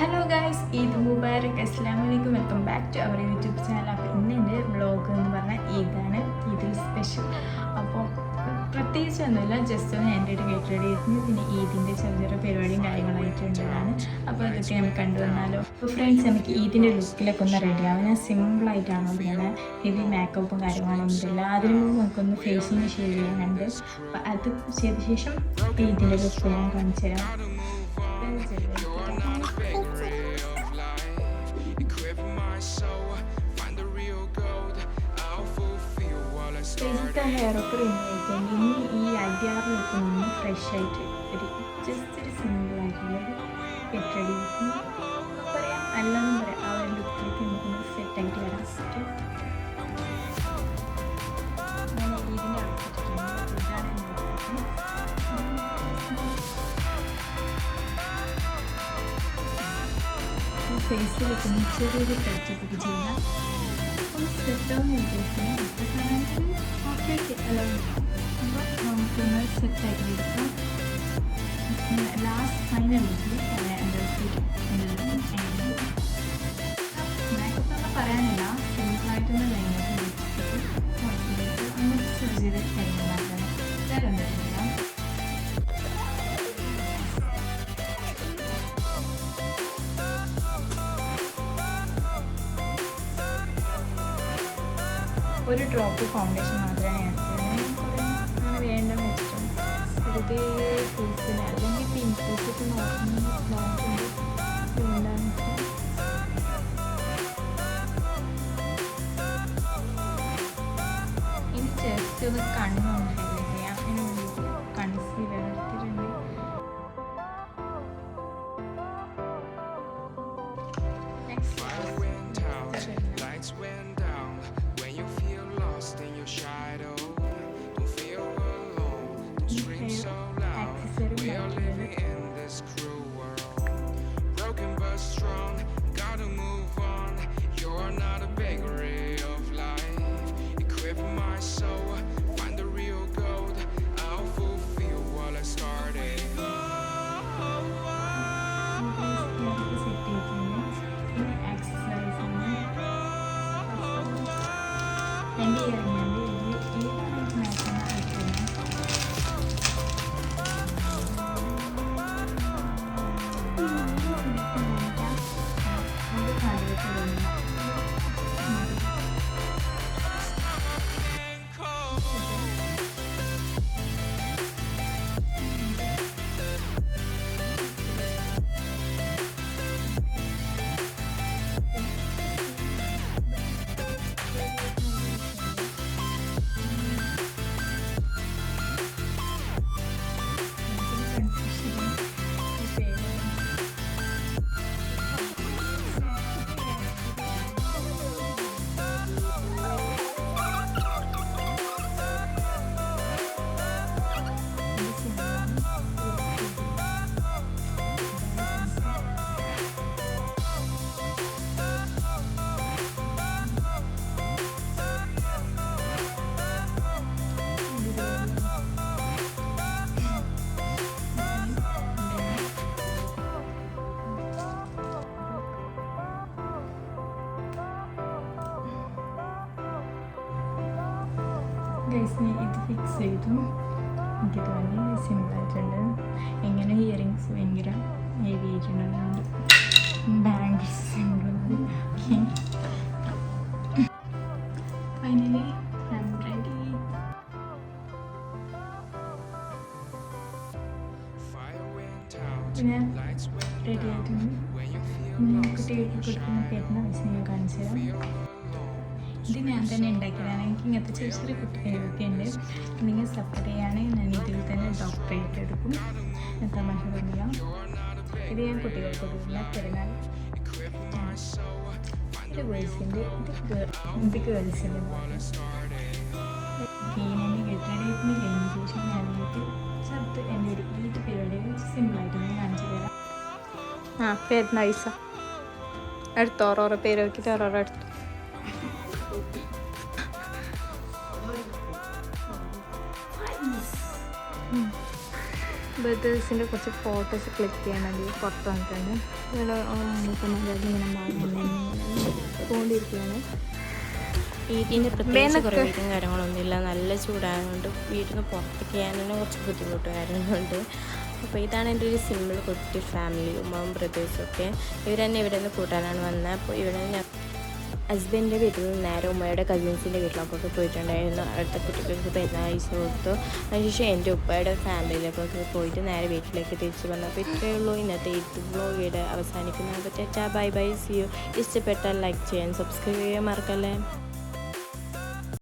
Hello guys, Eid മുബാരക്. അസ്സലാമു അലൈക്കും. Welcome back to our YouTube channel. അപ്പോൾ ഇന്ന് എൻ്റെ വ്ളോഗ് എന്ന് പറഞ്ഞാൽ ഈദാണ്, ഈദിൽ സ്പെഷ്യൽ. അപ്പോൾ പ്രത്യേകിച്ച് ഒന്നുമില്ല, ജസ്റ്റ് ഒന്ന് എൻ്റെ ഒരു ഗെറ്റ് റെഡി ആയിരുന്നു. പിന്നെ ഈദിൻ്റെ ചെറിയ ചെറിയ പരിപാടിയും കാര്യങ്ങളായിട്ടുള്ളതാണ്. അപ്പോൾ ഇതൊക്കെ നമുക്ക് കണ്ടുവന്നാലോ. അപ്പോൾ ഫ്രണ്ട്സ്, നമുക്ക് ഈദിൻ്റെ ലുക്കിലൊക്കെ ഒന്ന് റെഡിയാവും. ഞാൻ സിമ്പിളായിട്ടാണ് ഇങ്ങനെ ഹെവി മേക്കപ്പും കാര്യങ്ങളൊന്നുമില്ല. അതിന് മുമ്പ് നമുക്കൊന്ന് ഫേസിങ് ഷെയ്ഡ് ചെയ്യാനുണ്ട്. അപ്പോൾ അത് ചെയ്ത ശേഷം ഈദിൻ്റെ ലുക്ക് ഞാൻ കാണിച്ചു തരാം. ഫേസിലത്തെ ഹെയറൊക്കെ റിമൂവ് ചെയ്തിട്ട് ഇനി ഈ അടിയാറിലൊക്കെ നിന്ന് ഫ്രഷ് ആയിട്ട് ഒരു ജസ്റ്റ് ഒരു സിമ്പിളായിട്ടുള്ളത് ഗെറ്റ് റെഡി പറയാം, അല്ലെന്നും പറയാം. ആ ഒരു ലുക്കിലേക്ക് നമുക്കൊന്ന് സെറ്റായിട്ട് വരാൻ പറ്റും. ഞാൻ ഇതിൻ്റെ അടുത്തിട്ടുണ്ട്. ഇതാണ് ഫേസിലൊക്കെ ചെറിയൊരു ടച്ചപ്പൊക്കെ ചെയ്യാം. സെറ്റാവുന്ന ഉദ്ദേശിക്കുന്നത് ഓക്കെ അല്ല. അപ്പോൾ നമുക്കൊന്ന് സെറ്റാക്കി എടുക്കാം. ലാസ്റ്റ് ഫൈനൽ മേക്കപ്പ് എന്ന് പറയാനില്ല, സിമ്പിളായിട്ടൊന്ന് ലൈനൊക്കെ വെച്ചിട്ട് അങ്ങനെ ചെറിയ ചെറിയ കാര്യങ്ങളാക്കണം. വേറെ എന്തെങ്കിലും ഒരു ഡ്രോപ്പ് ഫൗണ്ടേഷൻ മാത്രമേ അങ്ങനെ വേണ്ടെന്ന് വെച്ചിട്ടുണ്ട്. വെറുതെ ഫേസിന് അല്ലെങ്കിൽ പിമ്പിൾസൊക്കെ നോക്കുന്നുണ്ട് വേണ്ടാന്ന് വെച്ചാൽ ഇനി ജസ്റ്റ് ഒന്ന് കണ്ണൊന്ന് ഹൈലൈറ്റ് ചെയ്യാം. അതിന് വേണ്ടിയിട്ട് കൺസീലർ എടുത്തിട്ടുണ്ട്. എൻ്റെ ഇറങ്ങിയത് ഗൈസ്, ഇത് ഫിക്സ് ചെയ്തു. എനിക്ക് തോന്നി സിമ്പിളായിട്ടുണ്ട്. എങ്ങനെ ഇയറിങ്സ് ഭയങ്കര ഹെവി ആയിട്ടുണ്ടാകുന്നുണ്ട്. Bangles simple. Finally I am ready. പിന്നെ റെഡി ആയിട്ടുണ്ട്. കുട്ടികൾക്ക് കൊടുക്കുന്ന പേരുന്ന വയസ്സ് ഞാൻ കാണിച്ചു തരാം. ഇത് ഞാൻ തന്നെ ഉണ്ടാക്കിയതാണ്. എനിക്ക് ഇങ്ങനത്തെ ചെറിയ ചെറിയ കുട്ടികളൊക്കെ ഉണ്ട്. നിങ്ങൾ സപ്പോർട്ട് ചെയ്യുകയാണെങ്കിൽ ഞാൻ ഇതിൽ തന്നെ ഡോക്ടറേറ്റ് എടുക്കും. തമാശ പറയാം. ഇത് ഞാൻ കുട്ടികൾക്ക് കൊടുക്കുന്ന പെരുന്നാൾ. ഇത് ബോയ്സിൻ്റെ, ഇത് ഗേൾസിൻ്റെ. ഈനെന്നെ കെട്ടിടത്തിന് കഴിഞ്ഞ ശേഷം ഞാൻ ചെറുത്ത് എൻ്റെ ഒരു ഈദ് പരിപാടി സിമ്പിളായിട്ട് ഞാൻ കാണിച്ചു തരാം. പെരുന്നാൾ ദിവസം എടുത്തു ഓരോരോ പേര് നോക്കിയിട്ട് ഓരോരോ എടുത്തു. ബ്രദേഴ്സിൻ്റെ കുറച്ച് ഫോട്ടോസ് ക്ലിക്ക് ചെയ്യാൻ വേണ്ടി പുറത്ത് വന്നിട്ടുണ്ട്. ഇവിടെ ഇങ്ങനെ പോണ്ടിരിക്കുകയാണ്. വീട്ടിൻ്റെ പ്രത്യേകിച്ച് കുറേ വീട്ടും കാര്യങ്ങളൊന്നുമില്ല. നല്ല ചൂടായതുകൊണ്ട് വീട്ടിൽ നിന്ന് പുറത്തേക്ക് ചെയ്യാൻ തന്നെ കുറച്ച് ബുദ്ധിമുട്ട് കാര്യങ്ങളുണ്ട്. അപ്പോൾ ഇതാണ് എൻ്റെ ഒരു സിമ്പിൾ കുട്ടി ഫാമിലി. ഉമ്മാവും ബ്രദേഴ്സും ഒക്കെ ഇവർ തന്നെ ഇവിടെ നിന്ന് കൂട്ടാനാണ് വന്നത്. അപ്പോൾ ഇവിടെ ഞാൻ ഹസ്ബൻഡിൻ്റെ വീട്ടിൽ നിന്ന് നേരെ ഉമ്മയുടെ കസിൻസിൻ്റെ വീട്ടിലൊക്കെ പോയിട്ടുണ്ടായിരുന്നു. അടുത്ത കുട്ടികൾക്ക് പെരുന്നാൾ അയച്ചു കൊടുത്തു. അതിനുശേഷം എൻ്റെ ഉപ്പയുടെ ഫാമിലിയിലൊക്കെ പോയിട്ട് നേരെ വീട്ടിലേക്ക് തിരിച്ചു വന്നു. അപ്പോൾ ഇത്രയേ ഉള്ളൂ ഇന്നത്തെ ഈ വ്ലോഗ് ഇവിടെ അവസാനിക്കുന്നത്. അപ്പോൾ ബൈ ബൈ, സി യു. ഇഷ്ടപ്പെട്ടാൽ ലൈക്ക് ചെയ്യാൻ സബ്സ്ക്രൈബ് ചെയ്യാൻ മറക്കല്ലേ.